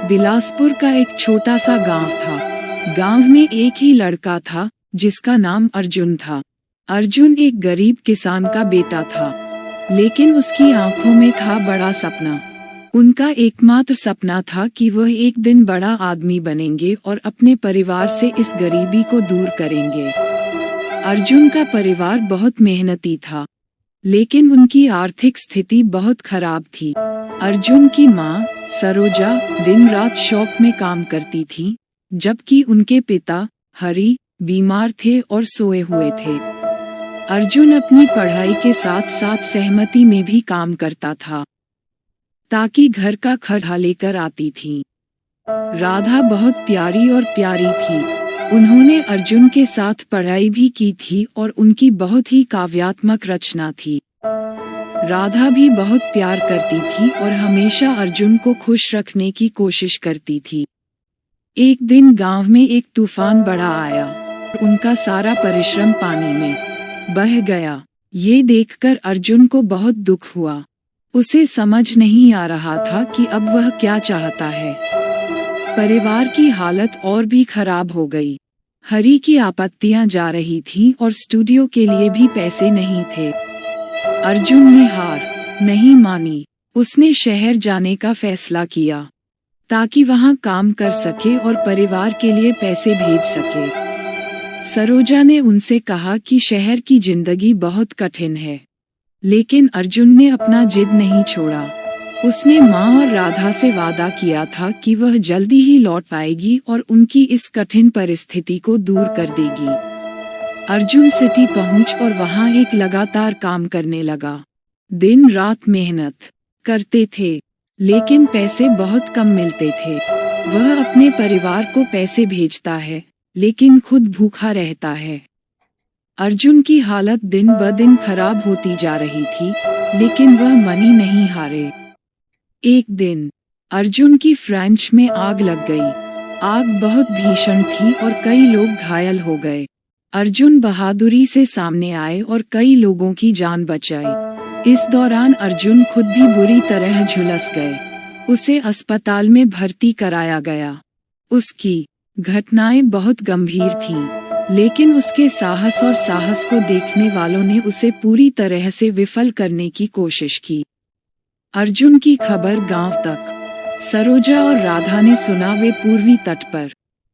बिलासपुर का एक छोटा सा गांव था। गांव में एक ही लड़का था जिसका नाम अर्जुन था। अर्जुन एक गरीब किसान का बेटा था, लेकिन उसकी आंखों में था बड़ा सपना। उनका एकमात्र सपना था कि वह एक दिन बड़ा आदमी बनेंगे और अपने परिवार से इस गरीबी को दूर करेंगे। अर्जुन का परिवार बहुत मेहनती था, लेकिन उनकी आर्थिक स्थिति बहुत खराब थी। अर्जुन की माँ सरोजा दिन रात शॉप में काम करती थी, जबकि उनके पिता हरि बीमार थे और सोए हुए थे। अर्जुन अपनी पढ़ाई के साथ साथ सहमति में भी काम करता था, ताकि घर का खर्च लेकर आती थी। राधा बहुत प्यारी और प्यारी थी। उन्होंने अर्जुन के साथ पढ़ाई भी की थी और उनकी बहुत ही काव्यात्मक रचना थी। राधा भी बहुत प्यार करती थी और हमेशा अर्जुन को खुश रखने की कोशिश करती थी। एक दिन गांव में एक तूफान बड़ा आया। उनका सारा परिश्रम पानी में बह गया। ये देखकर अर्जुन को बहुत दुख हुआ। उसे समझ नहीं आ रहा था कि अब वह क्या चाहता है। परिवार की हालत और भी खराब हो गई। हरि की आपत्तियां जा रही थीं और स्टूडियो के लिए भी पैसे नहीं थे। अर्जुन ने हार नहीं मानी। उसने शहर जाने का फैसला किया, ताकि वहां काम कर सके और परिवार के लिए पैसे भेज सके। सरोजा ने उनसे कहा कि शहर की जिंदगी बहुत कठिन है, लेकिन अर्जुन ने अपना जिद नहीं छोड़ा। उसने माँ और राधा से वादा किया था कि वह जल्दी ही लौट आएगी और उनकी इस कठिन परिस्थिति को दूर कर देगी। अर्जुन सिटी पहुंच और वहां एक लगातार काम करने लगा। दिन रात मेहनत करते थे, लेकिन पैसे बहुत कम मिलते थे। वह अपने परिवार को पैसे भेजता है, लेकिन खुद भूखा रहता है। अर्जुन की हालत दिन ब दिन खराब होती जा रही थी, लेकिन वह मनी नहीं हारे। एक दिन अर्जुन की फ्रेंच में आग लग गई। आग बहुत भीषण थी और कई लोग घायल हो गए। अर्जुन बहादुरी से सामने आए और कई लोगों की जान बचाई। इस दौरान अर्जुन खुद भी बुरी तरह झुलस गए। उसे अस्पताल में भर्ती कराया गया। उसकी घटनाएं बहुत गंभीर थीं, लेकिन उसके साहस को देखने वालों ने उसे पूरी तरह से विफल करने की कोशिश की। अर्जुन की खबर गांव तक सरोजा और राधा ने सुना। वे पूर्वी तट पर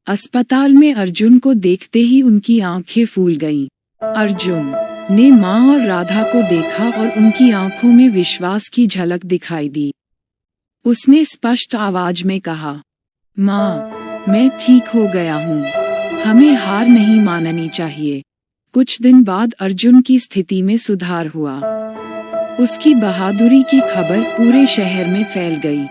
अस्पताल में अर्जुन को देखते ही उनकी आंखें फूल गईं। अर्जुन ने माँ और राधा को देखा और उनकी आंखों में विश्वास की झलक दिखाई दी। उसने स्पष्ट आवाज में कहा, माँ, मैं ठीक हो गया हूँ। हमें हार नहीं माननी चाहिए। कुछ दिन बाद अर्जुन की स्थिति में सुधार हुआ। उसकी बहादुरी की खबर पूरे शहर में फैल गई।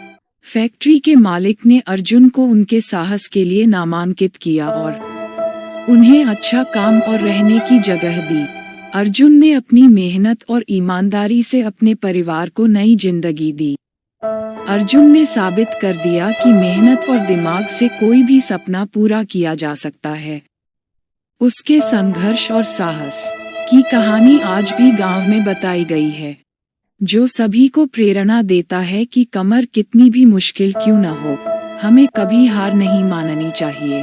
फैक्ट्री के मालिक ने अर्जुन को उनके साहस के लिए नामांकित किया और उन्हें अच्छा काम और रहने की जगह दी। अर्जुन ने अपनी मेहनत और ईमानदारी से अपने परिवार को नई जिंदगी दी। अर्जुन ने साबित कर दिया कि मेहनत और दिमाग से कोई भी सपना पूरा किया जा सकता है। उसके संघर्ष और साहस की कहानी आज भी गांव में बताई गई है, जो सभी को प्रेरणा देता है कि कमर कितनी भी मुश्किल क्यों न हो, हमें कभी हार नहीं माननी चाहिए।